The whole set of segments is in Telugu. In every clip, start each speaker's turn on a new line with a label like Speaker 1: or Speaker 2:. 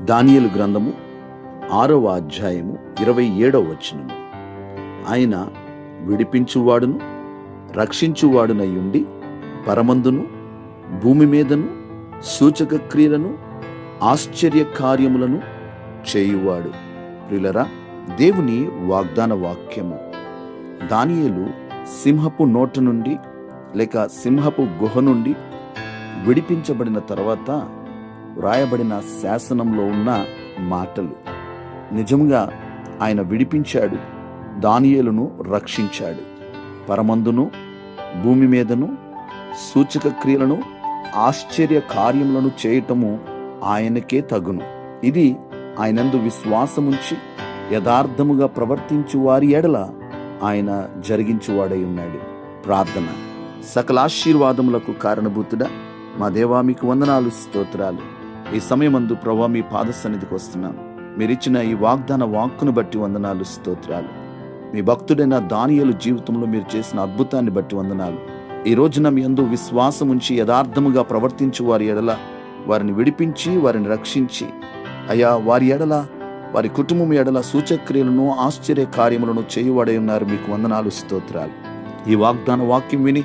Speaker 1: దానియేలు గ్రంథము 6వ అధ్యాయము 27వ వచనము. ఆయన విడిపించువాడును రక్షించువాడునయ్యుండి పరమందును భూమి మీదను సూచక క్రియలను ఆశ్చర్య కార్యములను చేయువాడు. ప్రియులరా, దేవుని వాగ్దాన వాక్యము. దానియేలు సింహపు నోట నుండి లేక సింహపు గుహ నుండి విడిపించబడిన తర్వాత వ్రాయబడిన శాసనంలో ఉన్న మాటలు. నిజంగా ఆయన విడిపించాడు, దానియేలును రక్షించాడు. పరమందును భూమి మీదను సూచక క్రియలను ఆశ్చర్య కార్యములను చేయటము ఆయనకే తగును. ఇది ఆయనందు విశ్వాసముంచి యథార్థముగా ప్రవర్తించు వారి ఎడల ఆయన జరిగించువాడై ఉన్నాడు. ప్రార్థన. సకల ఆశీర్వాదములకు కారణభూతుడా మా దేవా, మీకు వందనాలు, స్తోత్రాలు. ఈ సమయమందు ప్రభువా మీ పాద సన్నిధికి వస్తున్నాను. మీరిచ్చిన ఈ వాగ్దాన వాక్కును బట్టి వందనాలు, స్తోత్రాలు. మీ భక్తుడైన దానియేలు జీవితంలో మీరు చేసిన అద్భుతాన్ని బట్టి వందనాలు. ఈ రోజున మీ యందు విశ్వాసం ఉంచి యథార్థముగా ప్రవర్తించు వారి ఎడల వారిని విడిపించి వారిని రక్షించి, అయ్యా, వారి ఎడల వారి కుటుంబం ఎడల సూచక్రియలను ఆశ్చర్య కార్యములను చేయువాడై ఉన్నారు. మీకు వందనాలు, స్తోత్రాలు. ఈ వాగ్దాన వాక్యం విని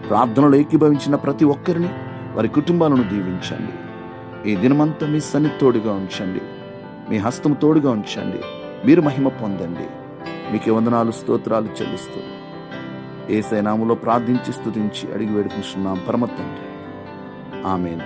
Speaker 1: ప్రార్థనలో ఏకీభవించిన ప్రతి ఒక్కరిని, వారి కుటుంబాలను దీవించండి. ఈ దినమంతా మీ సన్నిధి తోడుగా ఉంచండి, మీ హస్తం తోడుగా ఉంచండి. మీరు మహిమ పొందండి. మీకే వందనాలు, స్తోత్రాలు చెల్లిస్తూ యేసయ్య నామములో ప్రార్థించి స్తుతించి అడిగి వేడుకుంటున్నాం పరమ తండ్రి. ఆమేన్.